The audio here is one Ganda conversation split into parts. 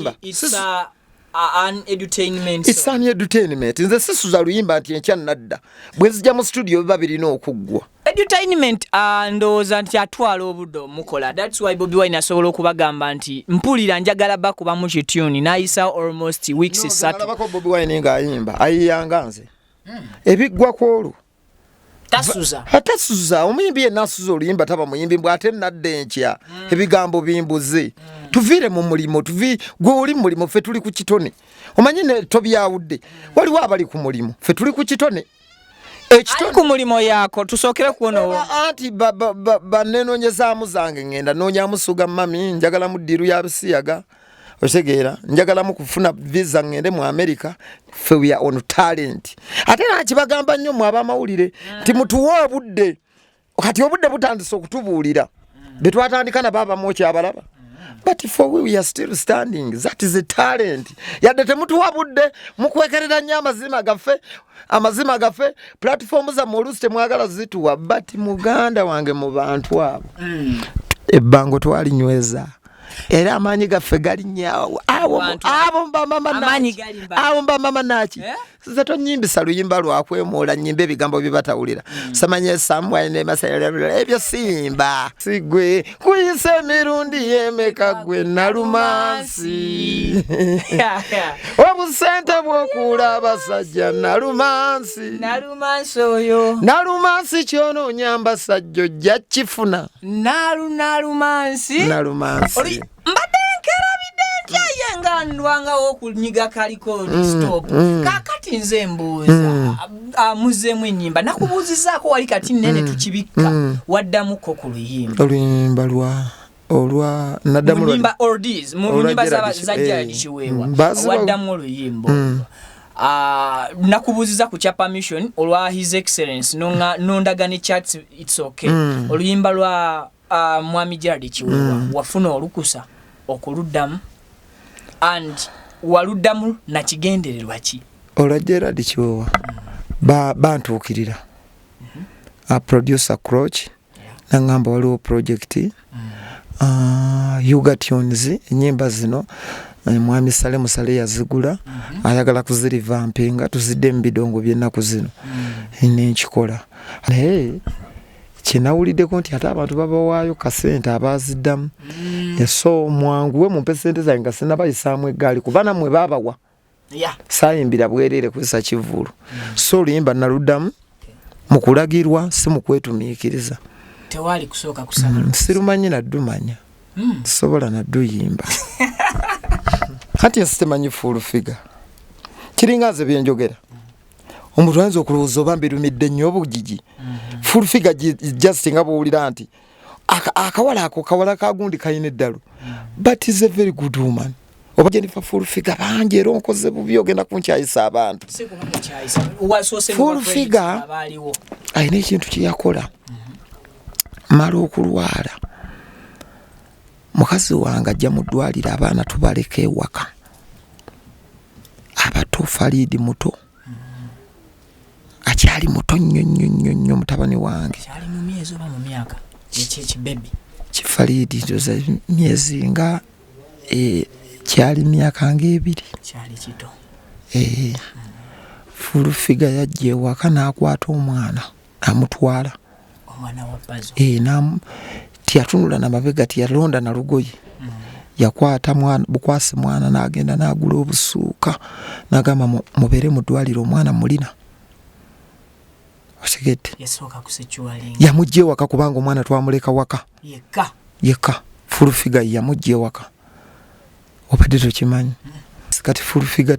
luyimba. An edutainment. It's an edutainment. Nze sisuza luyimba nti enkya nadda. Bwe nzija mu studio babirina okuggwa. Edutainment ndowooza nti atwala obudde mukola. That's why Bobi Wine asobola okubagamba nti mpulira njagala bakuba mu kitune n'ayisa almost weeks esatu. No, nalabako Bobi Wine ng'ayimba ayiyanga nze. Ebiggwa kwolwo. Tasuza omuyimbi yenna asuza oluyimba taba muyimbi bw'ate nadda enkya ebigambo bimbuze. Tuvire mu mulimo gwe oli mulimo ffe tuli ku kitone. Omanyi ne tobyawudde waliwo abali ku mulimo ffe tuli ku kitone. Ekitone ku mulimo yako tusookere kuono anti banenoonyezaamu zange ngenda noonyamusuga mami njagala mu ddiru ya bisiyaga otegeera njagala mu kufuna visa ngende mu America ffe we are on talent. Ate nakibagamba nnyo mu abamawulire nti mutuwe obudde kati obudde butandise okutubuulira betwatandika na baba mochi abalaba. But for we are still standing. That is a talent. Yadde temutuwa budde mukwekerera nnyo amazima gaffe platform za moluste mwagala zituwa but muganda wange mu bantu abo ebbango twalinyweza era amanyi gaffe gali nnyawo abo mba mama nachi zato nyimbisa luyimba lwakwemuula nyimba ebigambo byebatawulira samanye samwaye nemasayala ebyo simba sigwe kuyise emirundi yemeka gwe nalumansi obusente bw'okuula abasajja nalumansi oyo nalumansi kyonoonya mbasajja ojja kifuna nalumansi mbadde nkerabidde ntya ndwanga okunyiga kaliko stop kakati nze mbuuza muzeemu ennyimba nakubuuzizaako wali kati nene tukibikka waddamuko ku oluyimba olwa naddamu nyimba oldies mu nyimba za Jaji Kiweewa waddamu oluyimbo nakubuuziza ku kya permission olwa his excellence nondagane chats it's okay oluyimba lwa Mwami Jaji Kiweewa wafuna olukusa okuluddamu and waluddamu na kigendererwa ki olajera Kiweewa bantuukirira a producer Croach nangamba waliwo project Yuga Tunes enyimba zino Mwami Musale yazigula ayagala kuzirivampinga tuzidde mbidongo byennaku zino nekikola kinawuliddeko nti ate abantu babawaayo kasente abaziddamu so mwanguwe mumpe sente zange nga sinnabayisaamu eggaali kuba nammwe baabawa saayimbira bwereere kwesa kivulu so oluyimba naluddamu mu kulagirwa si mu kwetumiikiriza tewali kusooka kusaba sirumanyi naddumanya sobola nadduyimba kati ensitemanyi full figure kiringa nze byenjogera omuntu ayinza okulowooza oba mbirumidde nnyo obugigi full figure just nga bwowulira nti akawala kagundi kayina eddalo but is a very good woman oba Jennifer full figure bangi era onkoze bubi ogenda kunkyayisa abantu full figure ayina ekintu kyeyakola mala okulwala mukazi wange ajja mu ddwaliro abaana tubaleka ewaka abato Falidi muto akyali muto nnyo mutabani wange kyali mu myezi oba mu myaka ekibebi Falidi ndoza myezi nga kyali myaka ng'ebiri kyali kito full figure yajja ewaka n'akwata omwana amutwala omwana wa Pazo tiyatunula na mabega tiyalonda na lugoye yakwata bukwasi mwana n'agenda n'agula obusuuka n'agamba mubere mu ddwaliro omwana mulina otegedde yasooka kusechualinga yamujja ewaka kubanga omwana twamuleka waka yeka full figure yamujja ewaka obadde tokimanyi kati full figure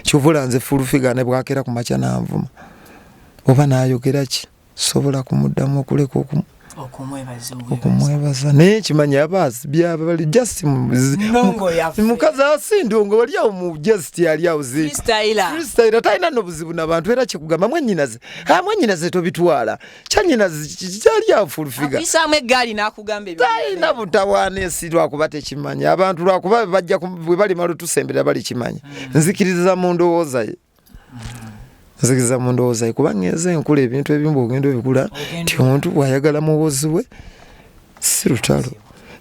kyovula nze full figure ne bwakera ku makya n'anvuma oba n'ayogera ki sobola kumuddamu okuleka okumwebaza naye kimanyi abaasi byaba bali just mukazi asindongo wali awo mu just yali awo freestyle talina n'obuzibu n'abantu era kikugamba mwenyinaze tobitwala kyanyinaze kyali awo full figure afisamu eggaali n'akugamba talina butawaana ensi lwakuba tekimanyi abantu lwakuba bajja bwe bali malutusembera bali kimanyi nzikiriza mu ndowooza ye nzikiza mu ndowooza ye kuba ngeze nkula ebintu ebimu bw'ogenda obikula nti omuntu bw'ayagala muwozi we si lutalo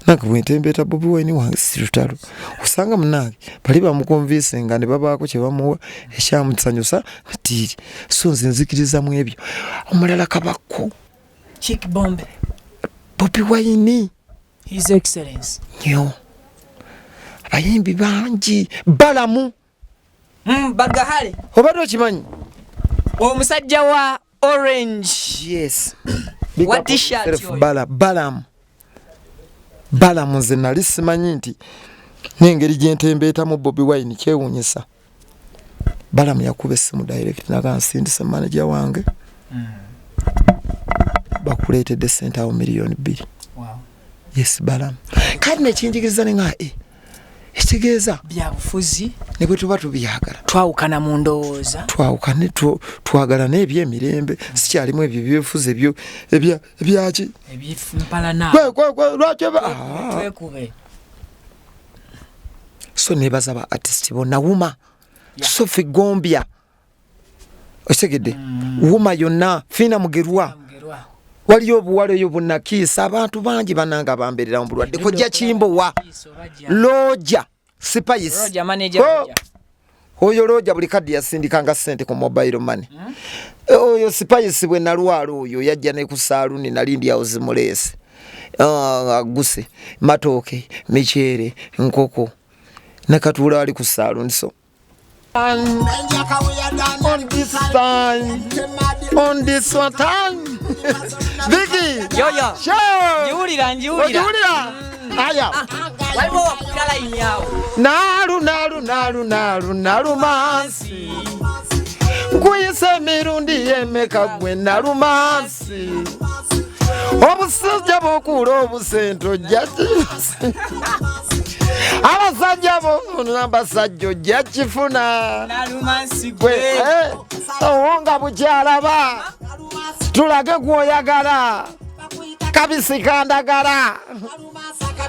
Nange bwentembeta Bobi Wine wange sirutalo usanga munange bali bamukonvince nga ne babaako kye bamuwa ekyamusanyusa tiri so nze nzikiriza mu ebyo omulala kabako Chick Bombe Bobi Wine His Excellency yo abayimbi bangi balamu bagahale obadde okimanyi omusajja wa orange yes what t-shirt balamu nze nali simanyi nti n'engeri gyentembeetamu Bobi Wine kyewuunyisa balamu yakuba essimu direct nagansindisa manager wange bakuleetedde ssente awo miliyoni 2 yes balamu kati nekinjigiriza nenga ekitegeeza byabufuzi ne bwe tuba tubyagala twawukana mu ndowooza twawukane twagala n'ebyemirembe sikyalimu ebyo byefuza ebyo ebyaki ebyimpalana lwaki twekube so nebaza ba artist bonna wuma Sophie Gombia otegedde wuma yonna Fina Mugerwa waliyo obuwale yo bunakiisa abantu bangi bananga bamberera mu bulwadde kojja Kimbo wa Loja Spice Roja manager Roja oyo Loja buli kadi yasindikanga sente ku mobile money oyo Spice bwe nalwalo oyo yajja ne ku saluni nalindi yawo zimulese guse matoke michele nkoko nakatula ali ku saluni so on this one time Vicky yoyo sure jiulira aya waliwo wakutala inyawo nalu mansi nkuyise mirundi emeka gwe nalu mansi obusajja bokula obusento jati abasajja bo n'abasajja ojja kifuna nalumansi gwe owonga bukyalaba tulage gwoyagala kabisi kandagala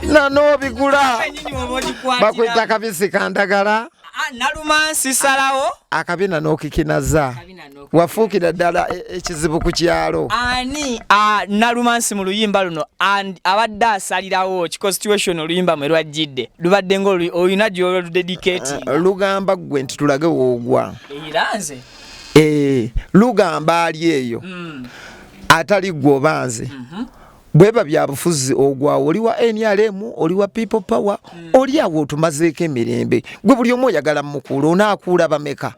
nanobigula bakwita kabisi kandagala nalumansi salawo akabina n'okikinaza wafuukira ddala ekizibu ku kyalo ani nalumansi mu luyimba luno abadde asalirawo kiconstitution oluyimba mwe lwajjidde lubadde ng'olina gyoludedicate lugamba gwe nti tulage woogwa eranze lugamba ali eyo atali gwe obanze bweba byabufuzi ogwawo oli wa NRM oli wa people power oli awo otumazeeko emirembe gwe buli omu oyagala mukulu onaakuula bameka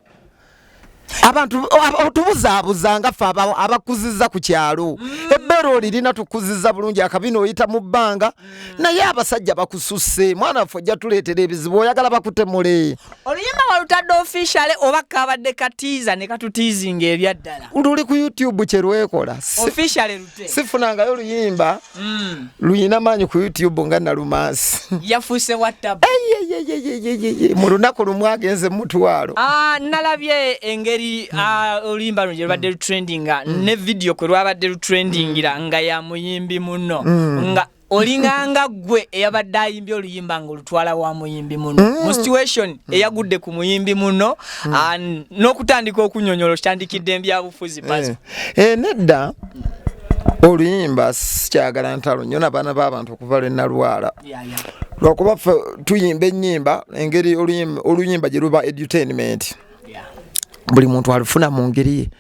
abantu otubuzaabuza nga ffe abakuziza ku kyalo ebbeero lirina tukuziza bulungi akabina oyita mu bbanga naye abasajja bakususse mwana waffe ojja tuleetera ebizibu oyagala bakutemule oluyimba walutadde officiale oba kabadde katiiza ne katutiizinga ebyaddala luli ku YouTube kye lwekola officiale lute sifunangayo oluyimba luyina maanyi ku YouTube nga nalumansi yafuuse WhatsApp mu lunaku lumu agenze mutwalo nalabye engeri oluyimba luno gye lubadde lutrendinga ne video kwe lwabadde lutrendingira nga ya muyimbi muno nga olinganga gwe eyabadde ayimbye oluyimba nga olutwala wa muyimbi muno mu situation eyagudde ku muyimbi muno n'okutandika okunyonyola kitandikidde mbyabufuzi Pazo nedda oluyimba sikyagala ntalo nnyo n'abaana b'abantu okuva lwe nalwala lwakuba ffe tuyimba ennyimba engeri oluyimba gye luba edutainment buli muntu alufuna mu ngeri ye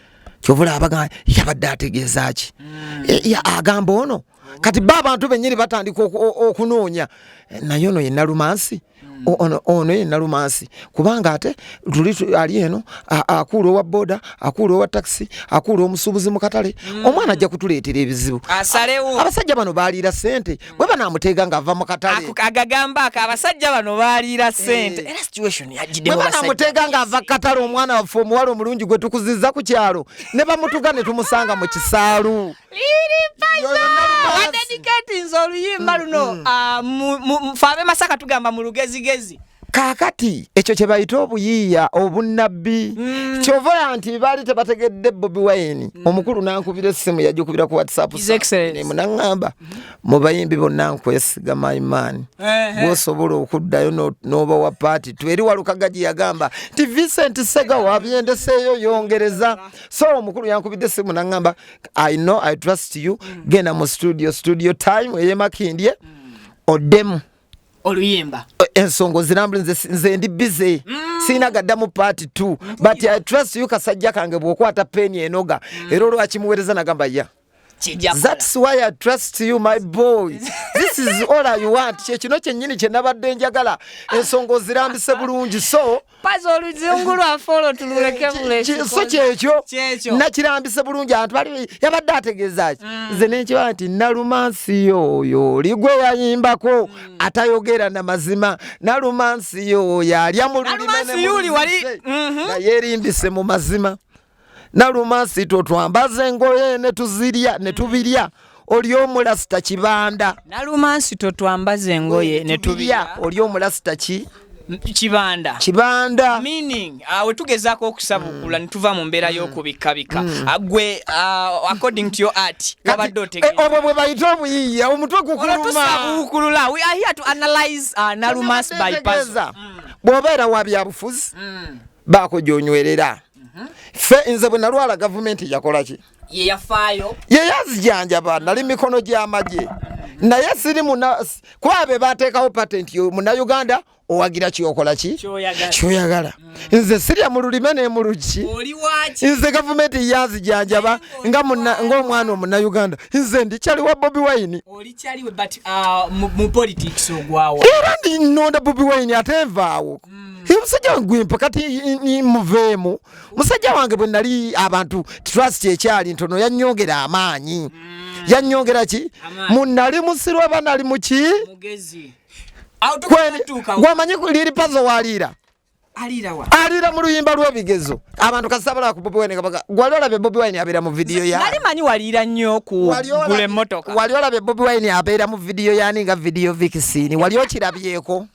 kyovula abaga yabadde ategeeza ki agamba ono kati abantu bennyini batandika okunoonya naye ono ye nalumansi ono ye nalumansi kubanga ate ali eno akuula owa boda akuula owa taxi akuula omusuubuzi mu katale omwana ajja kutuleetera ebizibu asalewo abasajja bano baaliira ssente bwe banaamuteega ng'ava mu katale agagamba abasajja bano baaliira ssente era situation yagiddemu bwe banaamuteega ng'ava katale omwana waffe omuwala omulungi gwe tukuzizza ku kyalo ne bamutuga ne tumusanga mu kisaalu adedicatinze oluyimba luno fe ab'e Masaka tugamba mu lugezigezi kakati ekyo kye bayita obuyiiya obunnabbi kyova nti baali tebategedde Bobi Wine omukulu nankubira essimu yagikubira ku WhatsApp munaŋŋamba mu bayimbi bonna nkwesiga my man bw'osobola okuddayo n'oba wa paati tweri walukagagi yagamba nti Vincent Sega wabyendeseeyo yongereza so omukulu yankubidde essimu naŋŋamba I know I trust you genda mu studio time eyemakindye Odemu. Oluyimba. Ensongo zirambule nze ndi busy. Sina gaddamu part 2. But I trust you kasajja kange bwokwata pen enoga. Era olwakimuweereza nagamba ya. That's why I trust you, my boy. This is all I want. Kino kyennyini kye nabadde njagala. Ensongo zirambise bulungi. So Pazo oluzungu lwa follow tululeke bulesi. So kyekyo nakirambise bulungi abantu bali yabadde ategeeza ki. Nze n'ekiwa nti nalumansi yoyo ligwe yayimbako atayogera na mazima. Nalumansi yoyo yalya mu lulime na yeerimbise mu mazima. Nalumansi twambaze engoye ne tuzirya ne tubirya oli omulasita kibanda. Nalumansi twambaze engoye ne tubirya oli omulasita kibanda. Meaning we tugezaako okusabukula ne tuva mu mbeera y'okubikabika. Gwe according to your art kabadde otegeeza. Obwo bwe bayita obuyiiya omutwe gukuluma. We are here to analyze Nalumansi by Pazo. Bw'obeera wa byabufuzi baako gy'onywerera. Fe nze bwe nalwala gavumenti yakola ki? Yeyafaayo. Yeyazijanjaba nali mikono gy'amagye. Naye siri kwabe bateekawo patent yo Munnayuganda owagira kyokola ki? Kyoyagala. Nze sirya mu lulime ne mu luki. Nze gavumenti yazijanjaba ng'omwana Omunnayuganda. Nze ndikyali wa Bobi Wine. Olikyaliwe but mu politics ogwawo. Era nnonda Bobi Wine ate nvaawo. Musajja wange kati muveemu. Musajja wange bwe nali abantu trust ekyali ntono yannyongera amaanyi. Yannyongera ki? Munali musirwa banali muki? Mugezi. Gwamanyi liri Pazo waliira. Alira mu luyimba lw'ebigezo. Abantu kasabala ku Bobi Wine kabaga. Gwali olabye Bobi Wine abeera mu video ya. Nali manyi waliira nnyo ku gule motoka. Wali olabye Bobi Wine abeera mu video yani nga video vixen. Wali okirabyeko.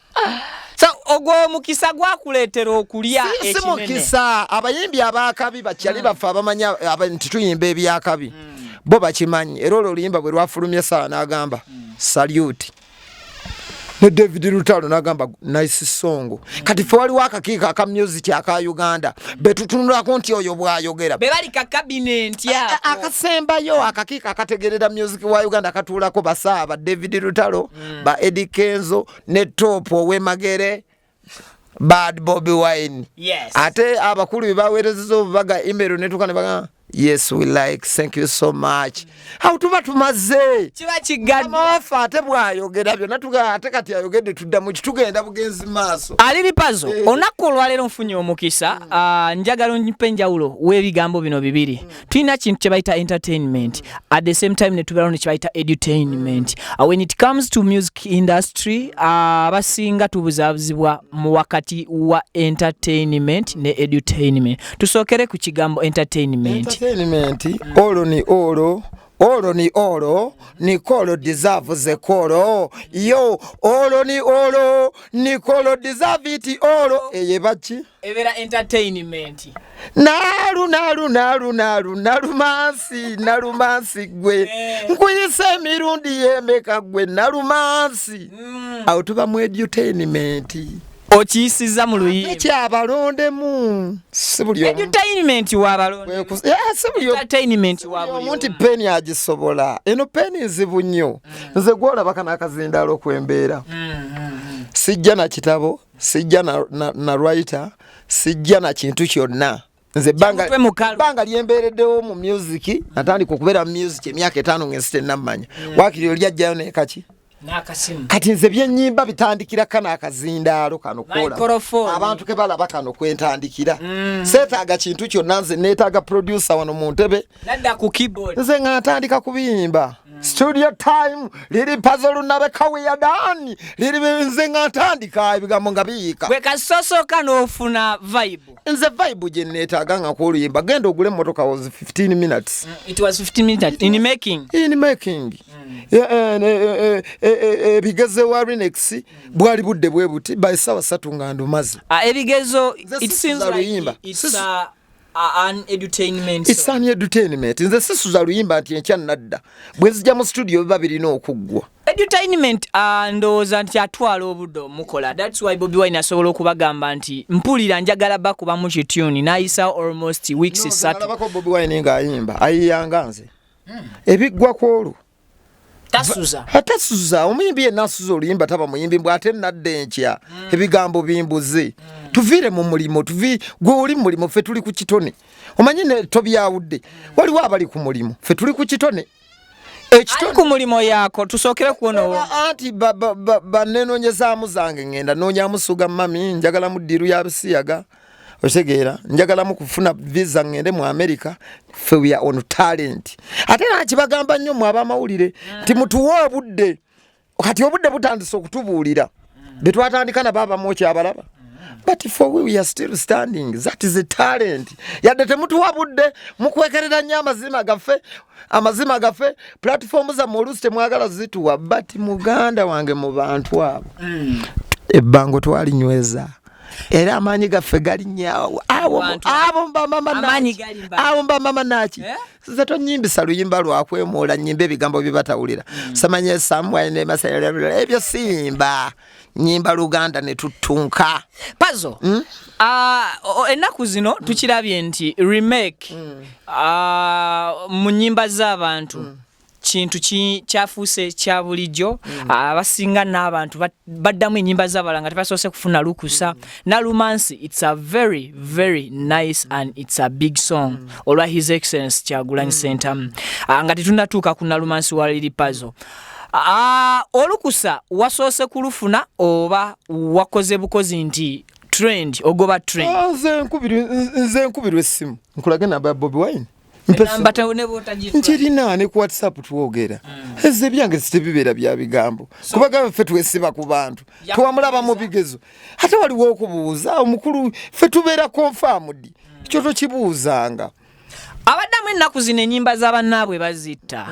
So ogwo mukisa gwakuleetera okulya ekinene. Si mukisa abayimbi abakabi bakyali bafa abamanya nti tuyimba ebyakabi. Bo bakimanyi era oluyimba bwe lwafulumye saa n'agamba salute. Ne David Lutalo nagamba nice song. Kati fe waliwo akakiika aka music aka Uganda betutunulako nti oyo bwayogera. Be bali ka cabinet ya. Akasembayo akakiika akategerera music wa Uganda katuulako basaba David Lutalo ba Eddie Kenzo ne Top Owemagere Bad Bobi Wine. Yes. Ate abakulu baweerezeza obubaga email ne tukane baga yes we like thank you so much. How tuba tumaze kiba kigadde amafa ate bwayogera byonna tuga ate kati ayogedde tudda mu kitugenda bugenzi maaso. Aliri Pazo onako olwaleero nfunye omukisa njagala onyipe njawulo w'ebigambo bino bibiri. Tulina kintu kye bayita entertainment at the same time ne tubeerawo ne kye bayita edutainment. When it comes to music industry abasinga tubuzaabuzibwa mu wakati wa entertainment ne edutainment. Tusookere ku kigambo entertainment. Olo ni olo, olo ni olo, Nicolo deserves a colo. Yo, olo ni olo, Nicolo deserve it olo. Eye bachi? Evera entertainment. Nalumansi gwe. Nkuyise emirundi yemeka gwe nalumansi. Autuba mu edutainment. Okiyisiza mu luyimba. Ekyabalonde mu. Sibuli omu. Entertainment w'abalonde. Entertainment w'abalonde. Omuntu peni agisobola. Eno peni nzibu nnyo. Nze gwolaba kana akazindaalo kwembeera. Sijja na kitabo, sijja na writer, sijja na kintu kyonna. Nze banga lyembeereddewo mu music, natandika okubeera mu music emyaka 5 ng'ensite nammanya. Waakiri oli ajjayo n'ekaki? Nakasimu. Kati nze byennyimba bitandikira kana akazindaalo kano kola. Abantu ke balaba kano kwentandikira. Seetaaga kintu kyonna nze neetaaga producer wano mu ntebe. Nadda ku keyboard. Nze nga ntandika kubiyimba. Studio time liri Pazo lunabe kawiya dani liri nze nga ntandika ebigambo nga biyiika. Gwe kasosoka n'ofuna vibe. Nze vibe gye neetaaga nga kwoluyimba genda ogule motoka was 15 minutes. It was 15 minutes in making. Ebigezo wa Renex bwali budde bwe buti by sawa 3 nga ndumaze. Ebigezo it seems like it's an edutainment. It's an edutainment. Nze sisuza luyimba nti enkya nadda. Bwe nzija mu studio biba birina okuggwa. Edutainment ndowooza nti atwala obudde omukola. That's why Bobi Wine asobola okubagamba nti mpulira njagala bakuba mu kituni n'ayisa almost weeks 3. Nalabako Bobi Wine ng'ayimba ayiyanga nze. Ebiggwa kwolwo. tasuza omuyimbi yenna asuza oluyimba taba muyimbi bw'ate nadde enkya ebigambo bimbuze tuviire mu mulimo gwe oli mu mulimo ffe tuli ku kitone omanyi ne tobyawudde waliwo abali ku mulimo ffe tuli ku kitone ku mulimo yaako tusookere kuonowo anti banneenoonyezaamu zange ngenda noonyamu suga mami njagala mu ddiiru ya bisiyaga otegeera njagalamu kufuna visa ngende mu America ffe we are on talent ate nakibagamba nnyo mu abamawulire nti mutuwe obudde kati obudde butandise okutubuulira be twatandika na baba moki abalaba but for we are still standing that is a talent yadde temutuwa budde mukwekerera nnyo amazima gaffe platform za mulusi temwagala zituwa but muganda wange mu bantu abo ebbango twalinyweza era amanyi gaffe gali nyawo abo mba mama naki zato nyimbisa luyimba lwakwemuula nyimba ebigambo byebatawulira samanye samwaine ne masayala ebyo simba nyimba Luganda ne tutunka Pazo ennaku zino tukirabye nti remake mu nyimba z'abantu kintu kyafuuse kya bulijjo abasinga n'abantu baddamu ennyimba z'abalanga tebasoose kufuna lukusa na romance it's a very very nice and it's a big song olwa his excellence Kyagulanyi Ssentamu nga tetunnatuuka ku na romance waliri Pazo olukusa wasoose kulufuna oba wakoze bukozi nti trend ogoba trend nze nkubirwa essimu nkulage namba ya Bobi Wine nkirina ne ku WhatsApp tuwogera eze byange sitebibeera bya bigambo kubaga ffe twesiba ku bantu tuwamulaba mu bigezo ate waliwo okubuuza omukulu ffe tubeera confirmed kyo tokibuuzanga abaddamu ennaku zino ennyimba z'abannaabwe bazitta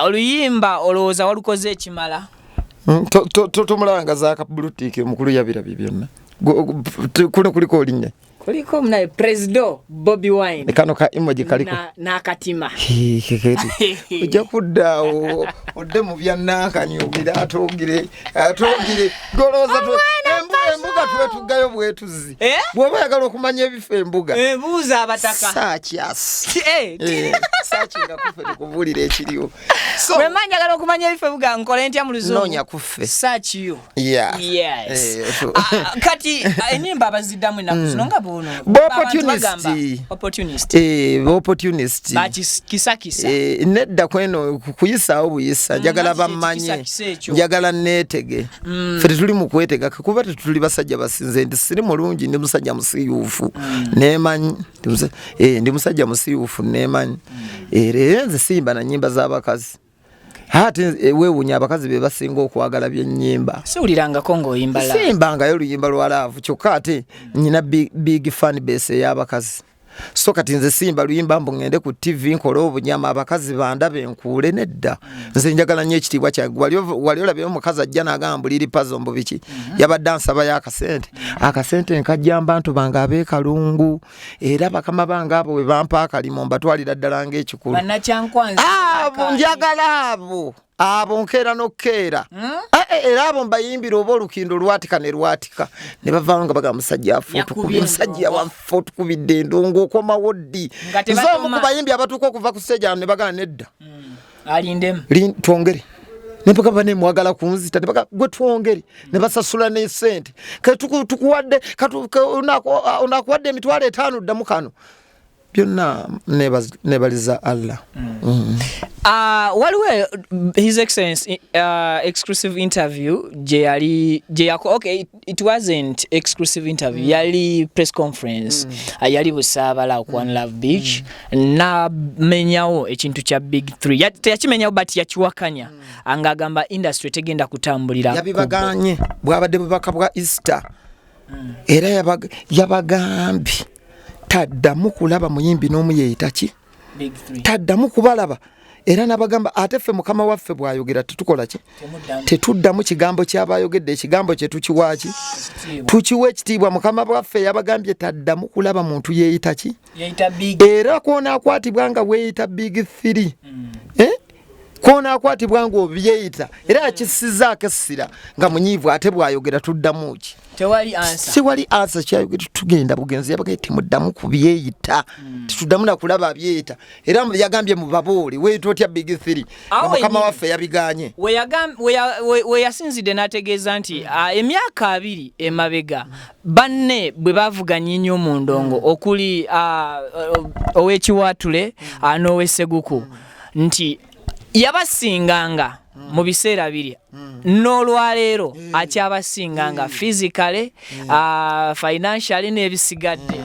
oluyimba olowooza walukoze ekimala tomulaba nga zakabulutiiki omukulu yabirabye byonna kuno kuliko olinnya kuliko mnaye President Bobi Wine kano ka emoji kaliko n'akatima ojja kuddaawo odde mu byannakanyugira atogire goloza embuga tuwe tuggayo bwetuzi bw'oba oyagala okumanya ebifo embuga buuza abataka saakyasi saakinga kuffe tukubuulira ekiriwo bwe mba njagala okumanya ebifo embuga nkole ntya mu luzungu noonya kuffe saakiyo yes kati ennyimba abaziddamu ennaku zino nga opportunist kisakisa nedda kweno kuyisaawo buyisa njagala bamanye njagala neetege ffe tetuli mu kwetega kuba tetuli basajja basinze nti siri mulungi ndi musajja musiyuufu neemanyi ndi musajja musiyuufu neemanyi era nze simba na nnyimba z'abakazi ate weewunya abakazi be basinga okwagala by'ennyimba siwulirangako ng'oyimba laavu simbangayo oluyimba lwa laavu kyokka ate nyina big fan base ey'abakazi so kati nze simba luyimba mbu ngende ku TV nkole obunyama abakazi bandabe enkuule nedda nze njagala nnyo ekitiibwa kyange wali olabye omukazi ajja n'agamba liri Pazo mbu biki yabadde ansaba akasente nkajja abantu bange ab'ekalungu era bakama bange abo we bampa akalimo mbatwalira ddala ng'ekikulu abo njagala abo nkeera n'okkeera era abo mbayimbira oba olukindo lwatika ne lwatika ne bavaawo nga bagamba musajja musajja waffe otukubidde endongo okomawo ddi nze omu ku bayimbi abatuuka okuva ku stage ano ne bagala nedda twongere ne bagamba nemwagala kunzita ne bagamba gwe twongere ne basasula ne sente tukuwadde onakuwadde emitwalo 5 ddamu kano byonna nebaliza Allah. Waliwo his excellence exclusive interview okay, it wasn't exclusive interview yali press conference yali busaabala ku One Love Beach na menyawo ekintu kya big 3 yakimenyawo but yakiwakanya angagamba industry tegenda kutambulira yabibaganye bwabadde bubaka bwa Easter era yabagambye taddamu kulaba muyimbi n'omu yeeyita ki taddamu kubalaba era nabagamba ate ffe mukama waffe bwayogera tetukola ki tetuddamu kigambo kyabayogedde ekigambo kye tukiwaaki tukiwa ekitiibwa mukama waffe yabagambye taddamu kulaba muntu yeeyita ki era kwona akwatibwa nga weeyita big 3 kona akwatibwa ngo byeyita era akisizaako essira nga munyiivu ate bwayogera tuddamu ki tewali answer siwali answer kyayogera tugenda bugenzi yabagati muddamu ku byeyita tuddamu na kulaba byeyita era yagambye mu babooli weeto otya big 3 mukama waffe yabiganye we yasinzidde n'ategeeza nti emyaka 2 emabega banne bwe bavuganye nnyo mu ndongo okuli ow'ekiwatule n'ow'esseguku nti yabasinganga mu biseera biri n'olwaleero akyabasinganga physically financially n'ebisigadde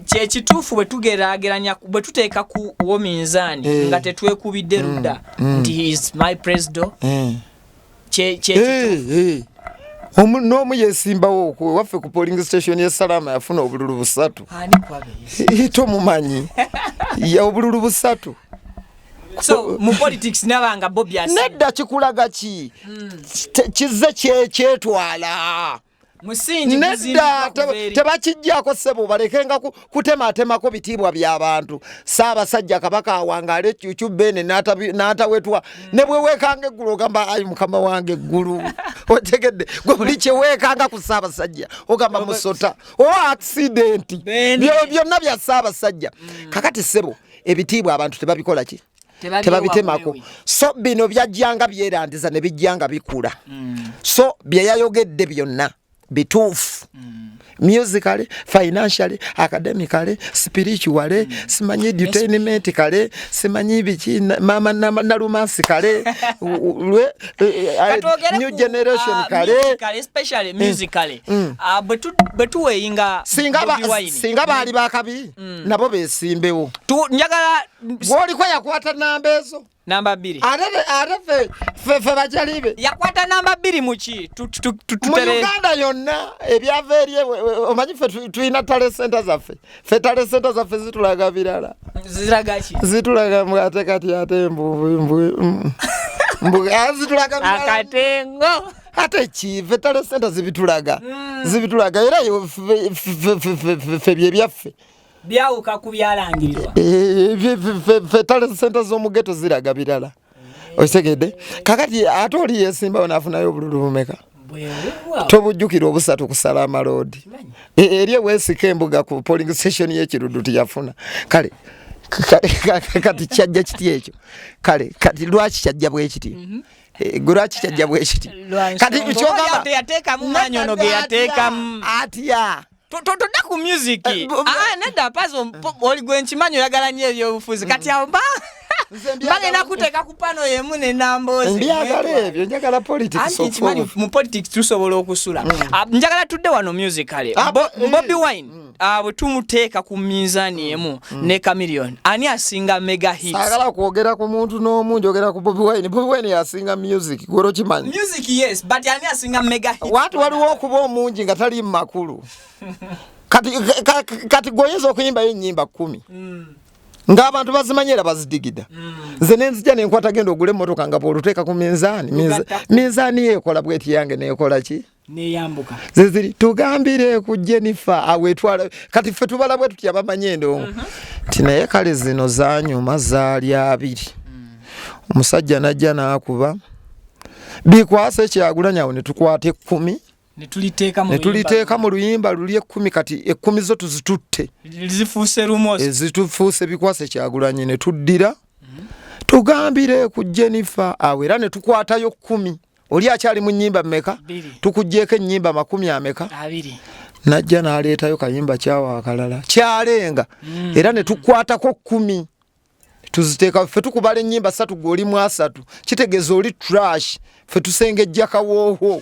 kyekituufu bwe tugeraageranya bwe tuteeka ku wominzaani nga tetwekubidde ludda nti he is my president n'omu yesimbawo waffe ku polling station ye Salama yafuna obululu 3 tomumanyi ya obululu 3 so mu politics nabanga Bobias nedda kikulaga ki kizze kyetwala musingi nedda tebakijjako sebo balekenga kutematemako bitiibwa by'abantu Ssaabasajja Kabaka awangaale Cuucu Bene n'atawetwa ne bwe weekanga eggulu ogamba ayi mukama wange eggulu otegedde gwe buli kye weekanga ku Ssaabasajja ogamba musota accident byonna bya Ssaabasajja kakati sebo ebitiibwa abantu tebabikola ki tebabitemako so bino byajjanga byerandiza ne bijjanga bikula so bye yayogedde byonna bituufu musically, financially, academically, spiritually, simanyi entertainment kale, simanyi biki mama na romance kale, new generation kale, especially musically. Betu weinga singa bali bakabi nabo besimbewo. Njagala woli kwa yakwata namba ezo. Namba 2. Ate fe bajalibe. Yakwata namba 2 muchi tutere. Mu Uganda yonna ebyaveriye omanyi fe tuina talent centers affe. Fe talent centers affe zitulaga birala. Ziragachi. Zitulaga mwate kati ate mbu zitulaga akatengo. Ate chi fe talent centers zibitulaga. Zibitulaga era yo fe byaffe. Byawuka kubyalangirirwa fe talent centers zomugeto ziraga birala otegede kakati atoli yesimba onafunayo obululu bumeka tobujjukira obusatu ku Salama Road eri wesika embuga ku polling station y'ekirudu yafuna kale kati kyajja kiti ekyo kale kati lwaki kyajja bwe kiti guraki kyajja bwe kiti kati kyogamba yateeka mu manyono ge yateeka atya Toda ku music. Nenda Pazo oli gwenchimanyo yagalanye ebyobufuzi kati awo Bange nakuteka kupano yemune namboze. Njagala ebyo njagala politics ofumanyi mu politics tusobola okusula. Njagala tudde wano musically. Bobby Wine bwe tumuteeka ku minzani emu ne Chameleon. Ani asinga mega hits? Sagala kwogera ku muntu n'omu njogera ku Bobby Wine. Bobby Wine yasinga music. Goro kimanyi. Music yes, but ani asinga mega hits? Watu waliwo kuba omungi nga tali makulu. Kati goyezo okuyimba ennyimba 10. Ng'abantu bazimanyira bazidigida. Nze nenzija nenkwata gendo ogule emmotoka nga bw'oluteeka ku minzaani. Minzaani yeekola bw'eti yange neekola ki? Neyambuka. Zeziri tugambire ku Nffa awetwala kati ffe tubala bwe tutya bamanyi endongo. Ti naye kale zino zaanyuma zaali 2. Omusajja najja n'akuba. Bikwase Kyagulanyi ne tukwate 10. Netuliteeka mu luyimba luli 10 kati 10 zo tuzitutte. Zifuuse rumosi. Zitufuuse Bikwase Kyagulanyi ne tuddira. Tugambire ku Nffa awera ne tukwatayo 10. Oli akyali mu nnyimba mmeka? Tukugjeeko ennyimba 10 ameka? 2. Najja n'aleetayo kayimba kyawa akalala. Kyalenga. Era ne tukwatako 10. Tuziteeka ffe tukubala ennyimba 3 goli mu 3. Kitegeeza oli trash. Ffe tusengejja kawoowo.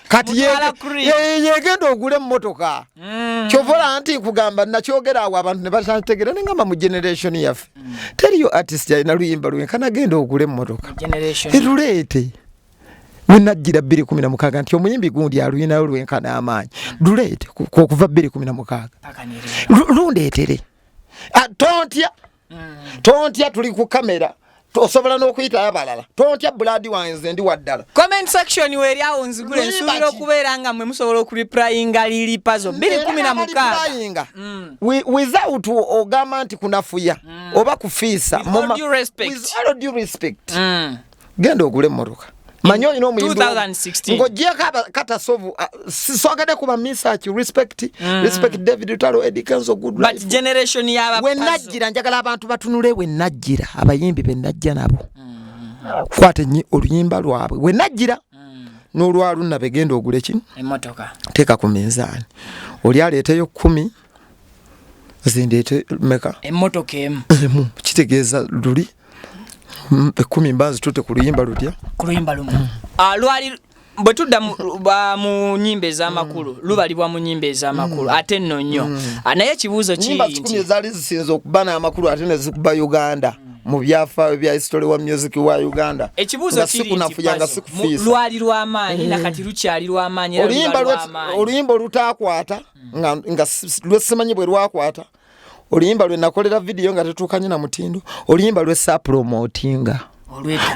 Kati yegenda ogule emmotoka. Kyovola anti kugamba nakyogera awo abantu ne batantegeera ngamba mu generation yaffe. Teriyo artist alina luyimba lwenkana genda ogule emmotoka. Eruleete. Wenajjira 2016 nti omuyimbi gundi aluyinayo lwenkana amaanyi. Luleete kuva 2016. Lundeetere. Tontya tuli ku kamera. Osobola n'okuyita abalala. Tontya Blood Wines ndi waddala. Comment section weri awo nzigule nsubira okubeera nga mmwe musobola okuliplayinga lili Pazo 2016. Without ogamba nti kunafuya oba kufiisa. With all due respect. With all due respect. genda ogule emmotoka manyi olina omuyimbi 2016 ng'oggyeko katasovu sisogede kuba research respect David Lutalo Eddie Kenzo good life but generation y'aba wenajjira njagala abantu batunule wenajjira abayimbi benajja nabo kwate nyi oluyimba lwabwe wenajjira n'olwalu nabe genda ogule ki emmotoka teeka ku minzaani oli aleeteyo 10 zindeete meka emmotoka emu kitegeeza luli 10 mbanzi tutte ku luyimba lutya ku luyimba lumu lwali bwe tudda mu nyimba ez'amakulu lubalibwa mu nyimba ez'amakulu ate nno nnyo naye ekibuuzo kiri nti nyimba 10 ezaali zisinze okuba n'amakulu ate ne zikuba Uganda mu byafaayo bya history wa music wa Uganda ekibuuzo kiri nti lwali lw'amaanyi nakati lukyali lw'amaanyi oluyimba olutaakwata nga lwesimanyi bwe lwakwata oluyimba lwe nakolera video nga tetuukanye na mutindo oluyimba lwe promotinga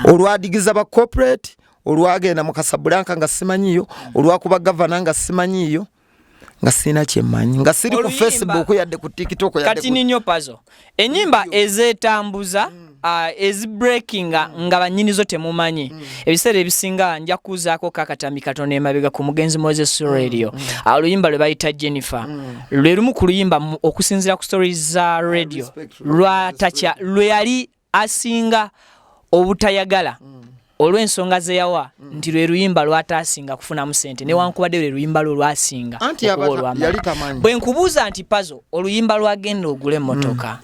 olwadigiza ba corporate olwagenda mu Casablanca nga simanyiyo olwakuba governor nga simanyiyo nga sina kyemanyi nga siri ku Facebook yadde ku TikTok yadde kati ninyo Pazo enyimba ezetambuza breaking nga banyinizo temumanyi ebiseera ebisinga nja kuzaako kakatambi katono emabega ku mugenzi Moses radio oluyimba lwe bayita Jennifer lwe lumu ku luyimba okusinzira ku stories za radio lwe yali asinga obutayagala olw'ensonga ze yawa nti lwe luyimba lwataasinga kufunamu ssente newankubadde lwe luyimba lwo lwasinga bwe nkubuuza nti Pazo oluyimba lwagenda ogula emmotoka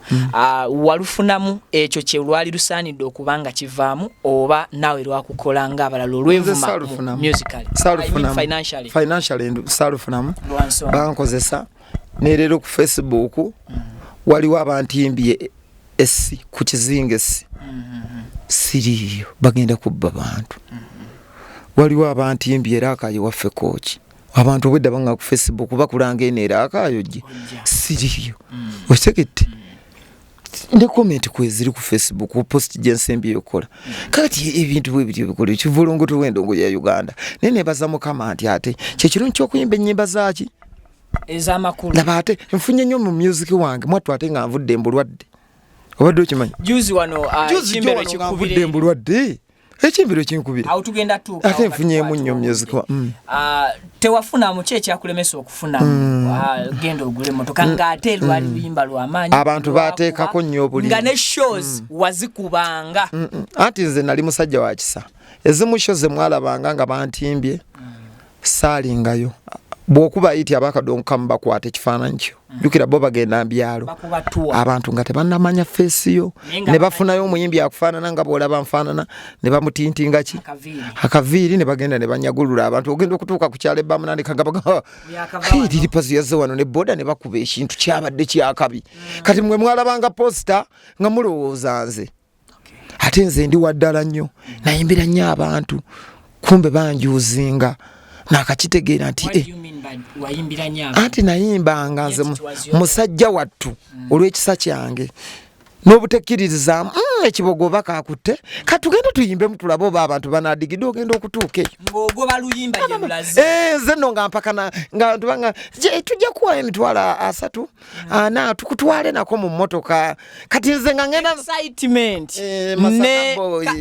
walufunamu ekyo kye lwali lusaanidde okuba nga kivaamu oba naawe lwakukola ng'abalala olwevuma musically financially saalufunamu bankozesa neerero ku Facebook waliwo abantimbye essi ku kizinga essi siriyo bagenda kubba bantu waliwo abantimbye eraakayo waffe kooki abantu obwedda banga ku Facebook bakulanga eno eraakayo gye siriyo okitegedde ne comment kweziri ku Facebook ku post gyensembi yokola kati ebintu bwe bityo bikola kivulungutu w'endongo ya Uganda nene baza mukama nti ate kyekirungi ky'okuyimba ennyimba zaaki ez'amakulu laba ate nfunye nnyo mu music wange mwattu ate nga nvudde mbulwadde obadde okimanyi juzi wano kimbero kikubire mbulwadde ekimbiro kinkubire awo tugenda tuuka ate nfunyeemu nnyo music tewafunamu ki ekyakulemesa okufunamu genda ogule emmotoka ng'ate lwali luyimba lw'amaanyi abantu baateekako nnyo obuli nga ne shows wazikubanga anti nze nali musajja wa kisa ezimu show ze mwalabanga nga bantimbye saalingayo bw'okuba iti abakadonkamu bakwata ekifaananyi kyo jjukira bo bagenda mbyalo abantu nga tebannamanya feesiyo ne bafunayo omuyimbi akufaanana nga bw'olaba nfaanana ne bamutintinga ki akaviiri ne bagenda ne banyagulula abantu ogenda okutuuka ku kyalo ebbamunandika nga baga liri Pazo yazze wano ne boda ne bakuba ekintu kyabadde kyakabi kati mwe mwalabanga posita nga mulowooza nze ate nze ndi waddala nnyo nayimbira nnyo abantu kumbe banjuuzinga nakakitegeera nti anti nayimbanga nze musajja wattu olw'ekisa kyange n'obutekkiririzaamu ekibogo oba kakutte katugenda tuyimbe tulabe oba abantu banadigidde ogenda okutuuka eyo ng'ogoba luyimba gye lulaze nze nno nga mpakana nga tubanga tujja kuwayo emitwalo 3 4 tukutwale nako mu mmotoka kati nze nga ngenda excitement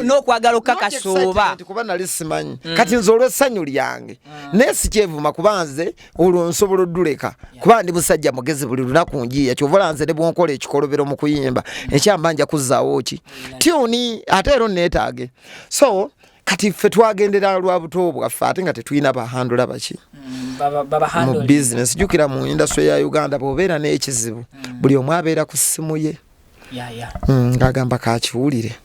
n'okwagala okukakasa oba kuba nali simanyi kati nze olw'essanyu lyange naye sikyevuma kuba nze olwo nsobola odduleka kuba ndi musajja mugezi buli lunaku njiya kyovola nze ne bwonkola ekikolobero mu kuyimba ekyamba nja kuzzaawo ki tyuni ate ero neetaage so kati ffe twagendera lwa buto bwaffe ate nga tetulina bahandula baki mu business jjukira mu industry ya Uganda bw'obeera n'ekizibu buli omu abeera ku ssimu ye ng'agamba kakiwulire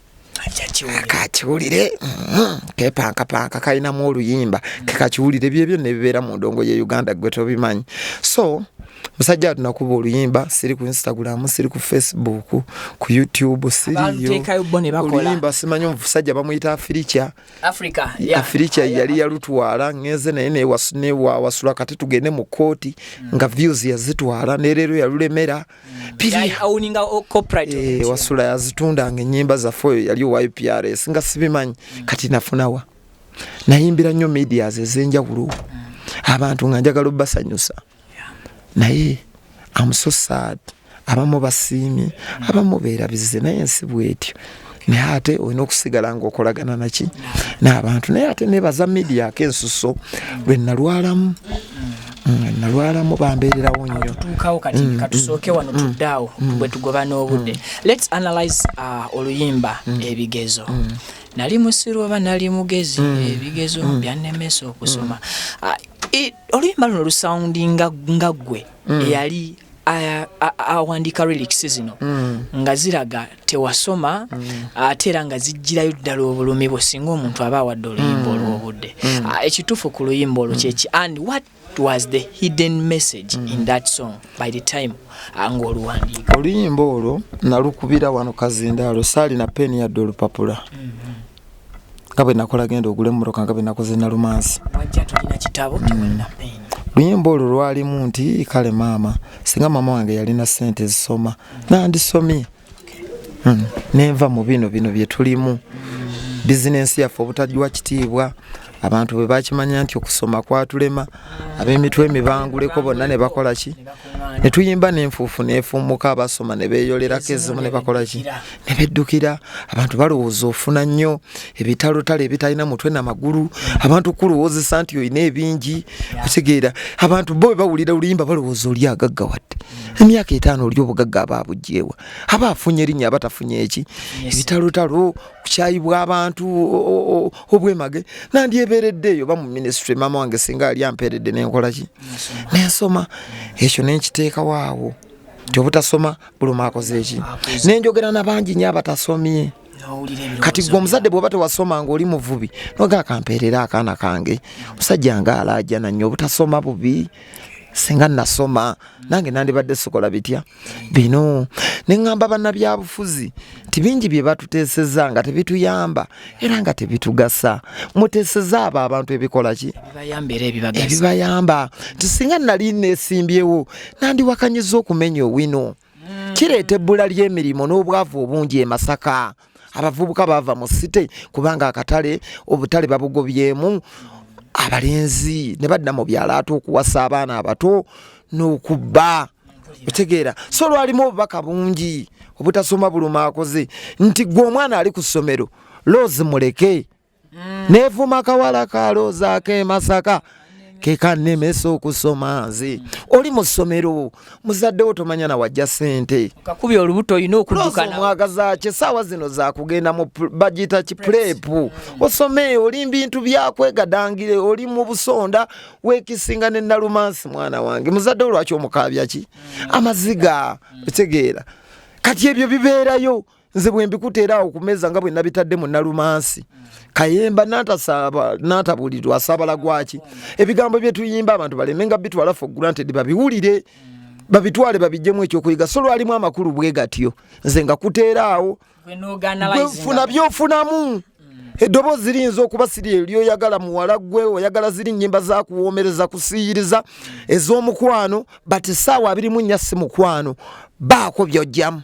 kepankapanka kalinamu oluyimba kekakiwulire byebyo ne bibeera mu ndongo ye Uganda gwe tobimanyi so musajja tunakuba oluyimba siri ku Instagram siri ku Facebook ku YouTube siriyo oluyimba simanyi omusajja bamuyita Africa yali yalutwala ngeze naye ne wasula kati tugende mu kooti nga views yazitwala nerero yalulemera wasula yazitundanga ennyimba zaffe yali YPRS nga sibimanyi kati nafunawa nayimbira nnyo medias ezenjawulo abantu nga njagala obbasanyusa naye I'm so sad abamu basiimye abamu beerabize naye ensi bwetyo ne ate olina okusigala ng'okolagana naki n'abantu naye ate nebaza media akensuso lwe nalwalamu nalwalamu bambeererawo nnyo tutuukawo kati katusooke wano tuddaawo bwe tugoba n'obudde. Let's analyze oluyimba ebigezo. Nali musiru oba nali mugezi ebigezo byannemesa okusoma. Oluyimba luno lusoundinga nga ggwe eyali awandika lyrics zino nga ziraga tewasoma ate era nga zijjirayo ddala obulumi bwe singa omuntu aba awadde oluyimba olw'obudde. Ekituufu ku luyimba olwo kyeki, and what was the hidden message in that song by the time ng'oluwandiika? Oluyimba olwo nalukubira wano Kazindaalo, saalina peni yadde olupapula nga bwe nakola genda ogula emmotoka nga bwe nakoze nalumansi. Wajja tulina kitabo tewalina peni. Oluyimba olwo lwalimu nti kale maama singa maama wange yalina ssente ezisoma nandisomye nenva mu bino bye tulimu bizinensi yaffe obutagiwa kitiibwa. Abantu bwe bakimanya nti okusoma kwatulema ab'emitwe emibanguleko bonna ne bakola ki ne tuyimba n'enfuufu neefummuka abasoma ne beeyolerako ezimu ne bakola ki ne beddukira. Abantu balowooza ofuna nnyo ebitalotale ebitalina mutwe n'amagulu. Abantu kulowoozesa nti olina ebingi otegeera. Abantu bo bwe bawulira oluyimba balowooza oli agaggawadde. Emyaka 5 oli obugagga aba abugyewa aba afunye erinnya abatafunye eki ebitalotalo kukyayibwa abantu obwemage. Nandyebeeredde eyo ba mu ministry mama wange singa ali ampeeredde nenkola ki nensoma ekyo nenkiteeka waawo nti obutasoma buluma akoze eki. Nenjogera nabangi nnyo abatasomye. Kati gwe omuzadde bw'oba tewasoma ng'oli muvubi noga akampeerera akaana kange omusajja nga alaajana nnyo obutasoma bubi. Singa nasoma nange nandibadde sikola bitya bino. Neŋŋamba bannabyabufuzi nti bingi bye batuteeseza nga tebituyamba era nga tebitugasa. Muteeseza abo abantu ebikola ki ebibayamba. Nti singa nali neesimbyewo nandiwakanyiza okumenya owino. Kireeta ebbula ly'emirimu n'obwavu obungi e Masaka. Abavubuka bava mu site kubanga akatale obutale babugobyemu. Abalenzi ne badda mu byalo ate okuwasa abaana abato n'okubba otegeera. So lwalimu obubaka bungi obutasoma buluma akoze nti gwe omwana ali ku ssomero loozi muleke neevuma akawala ka loozi ak'e Masaka ke kannemesa okusoma nze. Oli mu ssomero muzaddewo tomanya na wajja ssente kakubye olubuto olina okuddukana omwagaza kye saawa zino za kugenda mu bagita ki prepu osome oli bintu byakwegadangire oli mu busonda weekisinga ne nalumansi mwana wange. Muzaddewo lwaki omukaabya ki amaziga otegeera. Kati ebyo bibeerayo nze bwe mbikuteerawo ku meza nga bwe nabitadde mu nalumansi. Kayemba natabulirwa asabala gwaki ebigambo bye tuyimba abantu balemenga bitwala for granted babiwulire babitwale babijjemu ekyokuyiga. So lwalimu amakulu bwe gatyo nze nga kuteeraawo funa byofunamu. Eddoboozi liyinza okuba siri eryoyagala muwala gwe oyagala ziri nnyimba zakuwoomereza kusiyiriza ez'omukwano but essaawa 24 si mukwano baako byojjamu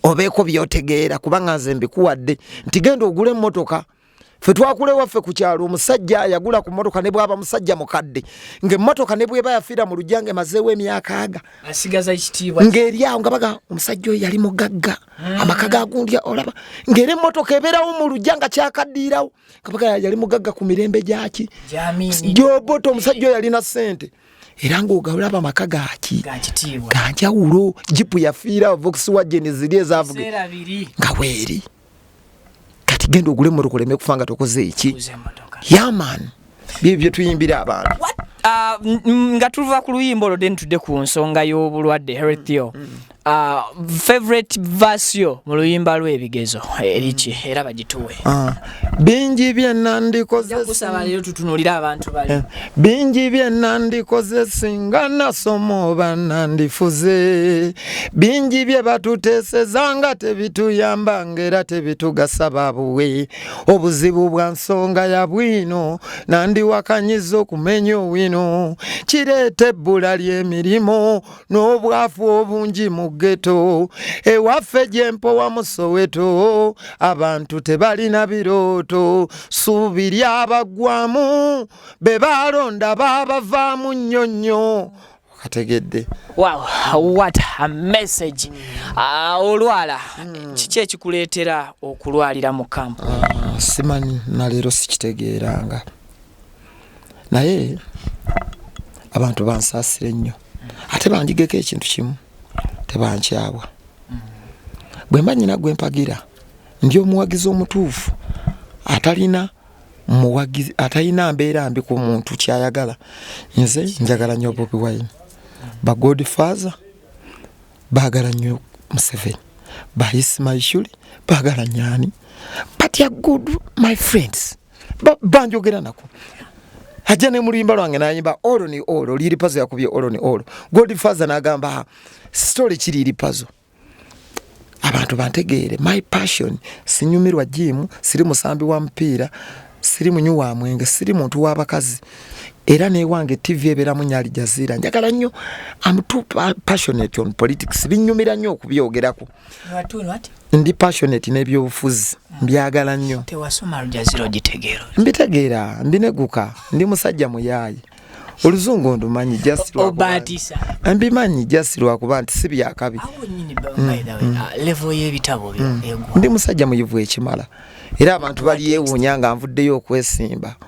obeeko byotegeera kubanga nze mbikuwadde nti genda ogule emmotoka. Ffe twakule waffe ku kyalo omusajja yagula ku mmotoka ne bwaba musajja mukadde ng'emmotoka ne bweba yafiira mu lujjange mazeewo emyaka aga asigaza ekitiibwa ng'eri awo nga baga omusajja oyo yali mugagga amaka gagundya olaba ng'era emmotoka ebeerawo mu lujjanga kyakaddiirawo nga baga yali mugagga ku mirembe gyaki gyoboto omusajja oyo yalina ssente era ng'ogawulaba amaka gaki ganjawulo jipu yafiira Volkswagen ziri ezaavuga nga weeri. Kati genda ogule emmotoka oleme kufa nga tokoze eki yaman bye tuyimbira abantu. Nga tuva ku luyimba olwo then tudde ku nsonga y'obulwadde healthyo. Favorite verse yo mu luyimba lw'ebigezo eriki era bagituwe. Bingi bye nandikoze kusaba leero tutunulira abantu bali bingi bye nandikoze singa nasoma oba nandifuze bingi bye batuteeseza nga tebituyamba ng'era tebitugasa babuwe obuzibu bwa nsonga ya bwino nandiwakanyiza okumenya owino kireeta ebbula ly'emirimu n'obwafu obungi mu ghetto ewaffe gyempowa mu Soweto abantu tebalina birooto suubiri abaggwamu be balonda babavaamu nnyonnyo ategedde. Wow, what a message. Olwala kiki ekikuleetera okulwalira mu kampu? Simanyi na leero sikitegeeranga. Naye abantu bansaasire nnyo. Ate banjigeko ekintu kimu. Tebankyabwa. Bwe mba nnyina gwe mpagira ndi omuwagizi omutuufu atalina muwagizi atalina mbeera mbi ku muntu kyayagala. Nze njagala nnyo Bobi Wine. Ba Godfather baagala nnyo Museveni. Ba Ismail Shuli baagala nnyani. But you're good, my friends. Banjogera nako. Hajja ne mulimba lwange nayimba olo ni olo liri Pazo yakubye olo ni olo. Godfather nagamba story kiri Pazo. Abantu bantegeere my passion sinyumirwa jimu siri musambi wa mpira siri munyu wa mwenge siri muntu w'abakazi era ne wange TV ebera mu Nyali Jazira njagala nnyo I'm too passionate on politics binyumira nnyo okubyogerako. What? Ndi passionate n'ebyobufuzi mbyagala nnyo. Tewasoma Jazira ogitegeera. Mbitegeera ndineguka ndi musajja muyayi. Oluzungu ndumanyi just Obatisa. Mbimanyi just lwakuba nti si byakabi. Level y'ebitabo byo ego. Ndi musajja muyivu ekimala. Era abantu bali yeewuunya nga nvuddeyo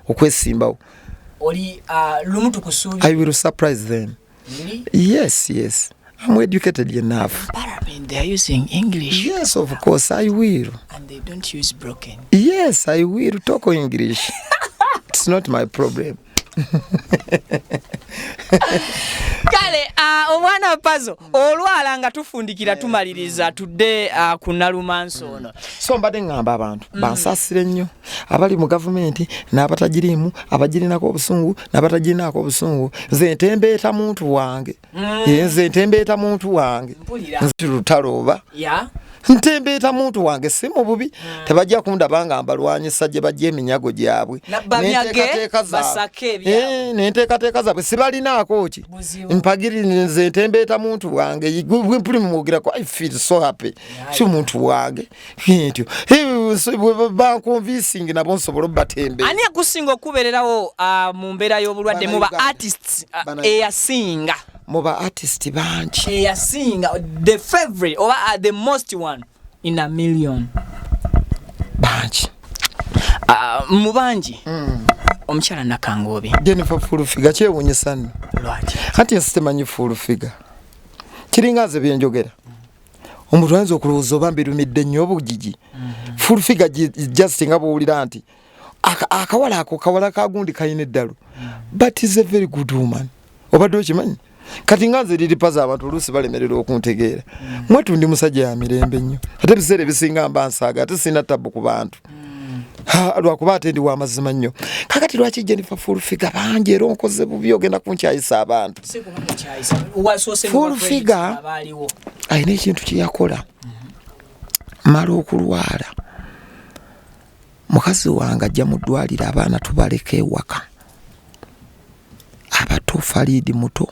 okwesimbawo. Oli lumutu kusuubi. I will surprise them. Really? Yes. I'm educated enough. Parliament, they are using English. Yes, of course, I will. And they don't use broken. Yes, I will talk English. It's not my problem. Kale omwana Pazo olwala nga tufundikira tumaliriza tudde ku Nalumanso ono. So mbadde ngamba abantu bansasire nnyo abali mu government n'abatagirimu abagirinako obusungu n'abatagirinako obusungu nze ntembeeta muntu wange. Nze ntembeeta muntu wange. Nzirutaloba. Yeah. Ntembeeta muntu wange si mu bubi tebajja kundaba nga mbalwanyisa gye bajja eminyago gyabwe n'enteekateeka zaabwe sibalinaako ki mpagiri nze ntembeeta muntu wange mpuli mumwogirako I feel so happy si muntu wange ntyo bankonvisingi nabo nsobola obbatembeera. Ani akusinga okubeererawo mu mbeera y'obulwadde mu ba artists eyasinga? Muba artist banji. Eyasinga the favorite or the most one in a million. Banji. Mubanji. Omukyala Nakangobi. Nffa full figure kyewuunyisa nno. Lwaki? Hati nsimanyi full figure. Kiringa nze bye njogera. Omuntu ayinza okulowooza oba mbirumidde nnyo obugigi. Full figure just nga bw'owulira nti akawala ako kawala kagundi kayina eddalu. But is a very good woman. Obadde okimanyi? Kati nganze liri Pazo abantu oluusi balemerera okuntegeera. Mwatu ndi musajja ya mirembe nnyo. Ate biseera ebisinga mba nsaaga ate sina ttabu ku bantu. Lwakuba ate ndi w'amazima nnyo. Kakati lwaki Nffa full figure bangi era onkoze bubi ogenda kunkyayisa abantu. Full figure ayina ekintu kye yakola. Mala okulwala. Mukazi wange ajja mu ddwaliro abaana tubaleka ewaka. Abato Falidi muto.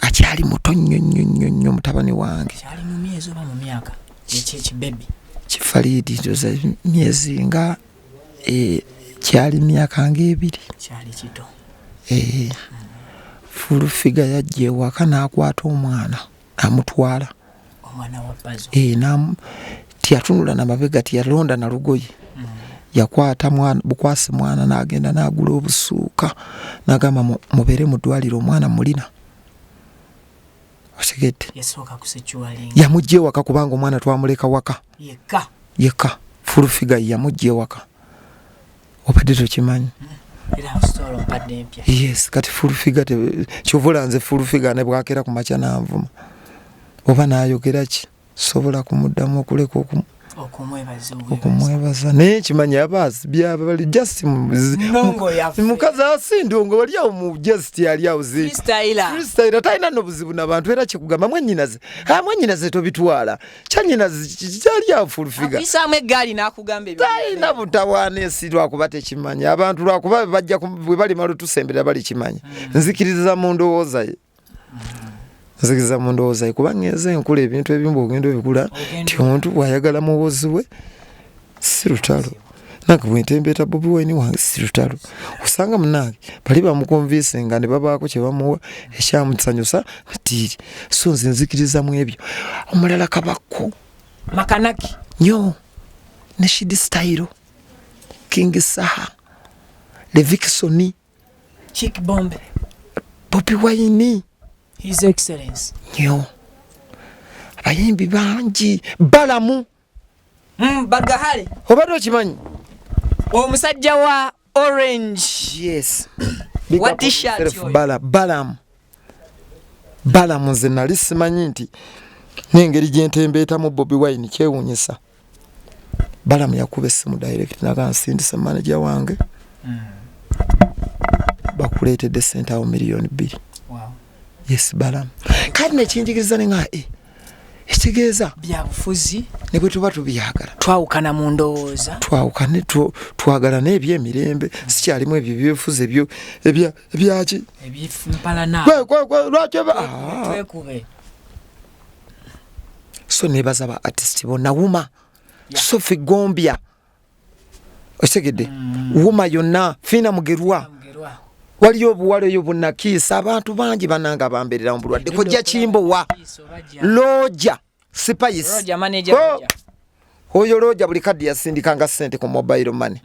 Akyali muto nnyo mutabani wange. Kyali mu myezi oba mu myaka? Ekibebi. Kifalidi njoza myezi nga kyali myaka nga 2. Kyali kito. Full figure yajja ewaka n'akwata omwana amutwala. Omwana wa Pazo. Tiyatunula na mabega tiyalonda na lugoye. Yakwata bukwasi mwana n'agenda n'agula obusuuka n'agamba mubere mu ddwaliro omwana mulina. Otegedde. Yasooka kusechualinga. Yamujje ewaka kubanga omwana twamuleka waka. Yeka. Full figure yamujje ewaka. Obadde tokimanyi. Era story mpadde empya. Yes, kati full figure kyovula nze full figure ne bwakera ku makya n'anvuma. Oba n'ayogera ki? Sobola kumuddamu okuleka okumwebaza naye kimanyi abaasi byaba bali just mukazi asindongo wali awo mu just yali awo freestyle talina n'obuzibu n'abantu era kikugamba mwenyinaze tobitwala kyanyinaze kyali awo full figure apisaamu eggaali n'akugamba ebyo talina butawaana ensi lwakuba tekimanyi abantu lwakuba bajja bwe bali malu tusembera bali kimanyi nzikiriza mu ndowooza ye nzikiza mu ndowooza ye kuba ngeze nkula ebintu ebimu bw'ogenda obikula nti omuntu bw'ayagala muwozi we si lutalo nange bwentembeta Bobi Wine wange sirutalo usanga munange bali bamukonvince nga ne babaako kye bamuwa ekyamusanyusa atiri so nze nzikiriza mu ebyo omulala kabako makanaki nyo ne Shidi Style King Saha Levikisoni Chick Bombe Bobi Wine His Excellency nyo abayimbi bangi balamu bagahale obadde okimanyi omusajja wa orange yes what t-shirt balamu nze nali simanyi nti n'engeri gyentembeeta mu Bobi Wine kyewuunyisa balamu yakuba essimu direct nagansindisa manager wange bakuleetedde sente awo miliyoni 2 yes balamu kati nekinjigiriza nenga ekitegeeza byabufuzi ne bwe tuba tubyagala twawukana mu ndowooza twawukane twagala n'ebyemirembe sikyalimu ebyo byefuze ebyo ebyaki ebyimpalana twekube so nebaza ba artist bonna wuma Sophie Gombia osegede wuma yonna Fina Mugerwa waliyo obuwaleyo bunnakiisa abantu bangi bananga bamberera mu bulwadde kojja Kimbo wa Loja Spice Roja manager oyo Loja buli kadi yasindikanga sente ku mobile money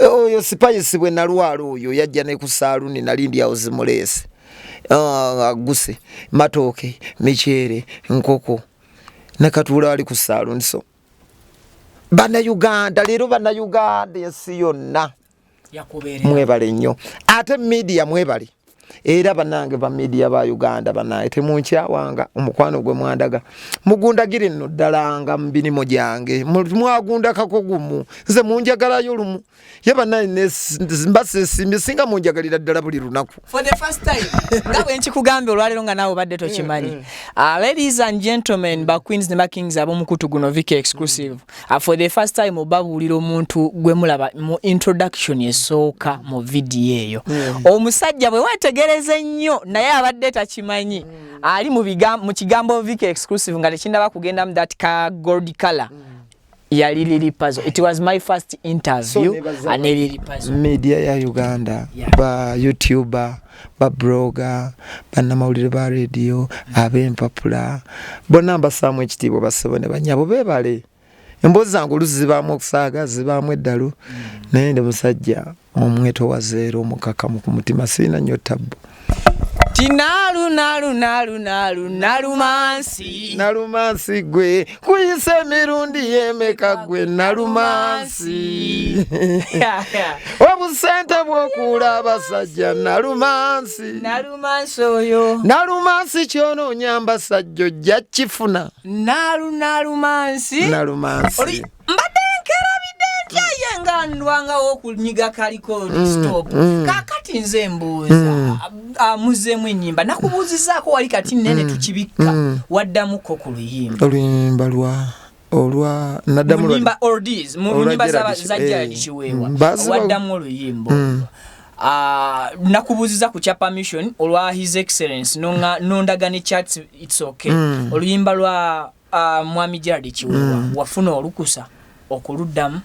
oyo Spice bwe nalwalo oyo yajja ne ku saluni nalindi awo zimulese aguse matoke michele nkoko nakatula ali ku saluni so bana Uganda lero bana Uganda yesi yonna yakuberera mwebale nnyo ate media mwebale era banange ba media ba Uganda banaye temunkya wanga omukwano gwe mwandaga mugundagire nno ddalanga mbini mojange mwagunda kakogumu nze munjagalayo lumu yabanaye mbase singa munjagalira ddala buli lunaku for the first time ngawe nkikugambe olwalero nga nawe badde tokimanyi ladies and gentlemen ba queens ne ba kings abomukutu guno Viki exclusive for the first time obabuulira omuntu gwe mulaba mu introduction esooka mu video eyo omusajja bwe wetegereze nnyo naye abadde takimanyi ali mu kigambo Viki exclusive nga tekindaba kugenda mu that ka gold color yali Lili Pazo. It was my first interview and Lili Pazo. Media ya Uganda, ba YouTuber, ba blogger, ba namawulire ba radio, abempapula. Bona mbasamu ekitiibwa basebone banyabo bebale. Embozi zangu luzibaamu okusaaga zibaamu eddalu naye ndi musajja omweto wa zero omukakamu ku mutima sina nnyo tabbu. Nalumansi gwe kuyise mirundi yemeka gwe nalumansi obusente bw'okuula abasajja nalumansi oyo nalumansi kyonoonya ambasajja ojja kifuna nalumansi mbadde yenga ndwanga okunyiga kaliko stop kakati nze mbuuza amuzemu ennyimba nakubuuzizaako wali kati nene tukibikka waddamuko ku luyimba olwa naddamu nyimba oldies mu nyimba za Jared Kiweewa waddamu oluyimbo nakubuuziza ku kya permission olwa His Excellency nondagane charts it's okay oluyimba lwa mwami Jared Kiweewa wafuna olukusa okuluddamu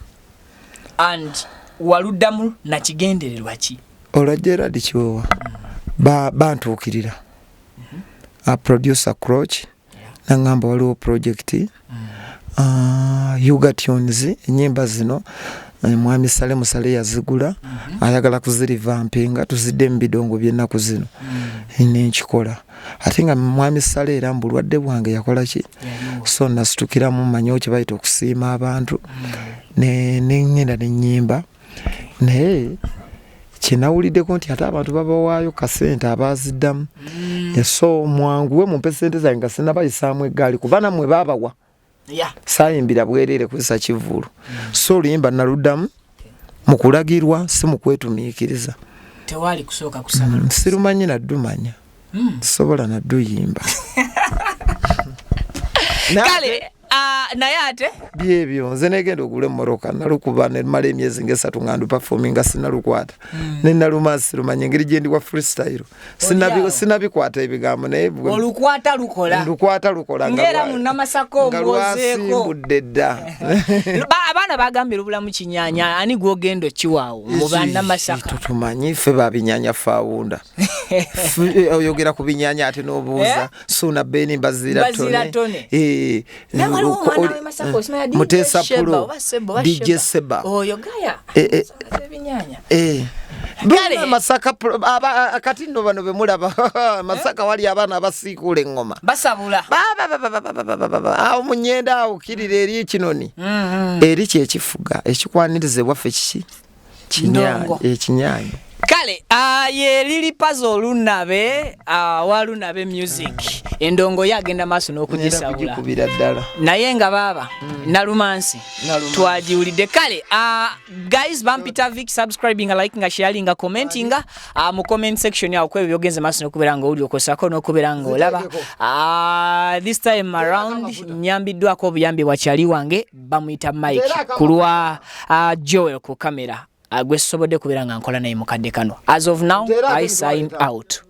and waluddamu na kigendererwa ki olajera dikiwewa bantuukirira producer Croach nangamba waliwo project Yuga Tunes enyimba zino mwami Sale Musale yazigula ayagala kuzirivampinga tuzidde mu bidongo by'ennaku zino nekikola ate nga mwami Sale era mbulwadde bwange yakola ki so nasitukiramu manyo kye bayita okusiima abantu nengenda nenyimba naye kinawuliddeko nti ate abantu babawaayo kasente abaziddamu so mwanguwe mumpe sente zange nga sinabayisaamu eggaali kuba nammwe baabawa saayimbira bwereere kwesa kivulu so oluyimba naluddamu mu kulagirwa si mu kwetumiikiriza tewali kusooka kusaba sirumanyi naddumanya sobola nadduyimba kale naye ate byebyo nze negenda ogula emmoroka nalukuba nemala emyezi nga3 nga nduperforminga sinalukwata nenalumansi rumanya engeri gyendi wa freestyle sinabikwata ebigambo naye lukwata lukola lukola ngera munamasako mbozeeko budde dda abaana bagambira obulamu kinyanya ani gwogendo kiwaawo mu bana Masaka tutumanyi ffe babinyanya faawunda oyogera ku binyanya ate n'obuuza suuna beni bazira tone Mutesa Pulo DJ Seba oyo gaya binyanya Bwana Masaka kati nno bano bemulaba Masaka wali abaana abasiikula engoma basabula awo munyenda awo kirira eri kinoni eri kyekifuga ekikwanirize waffe kiki kinyanya kale ye lili Pazo lunabe walunabe music endongo yagenda maaso n'okugisabula naye nga baba nalumansi twajiwulidde kale guys bampita Vic subscribing liking sharing commenting mu comment section yawo kwebyo byogenze maaso n'okubeera nga oli okosako n'okubeera nga olaba this time around nyambiddwako obuyambi bwakyali wange bamuyita Mike kulwa Joel ku kamera agwesobodde kubeera nga nkola naye mukadde kano as of now I sign out.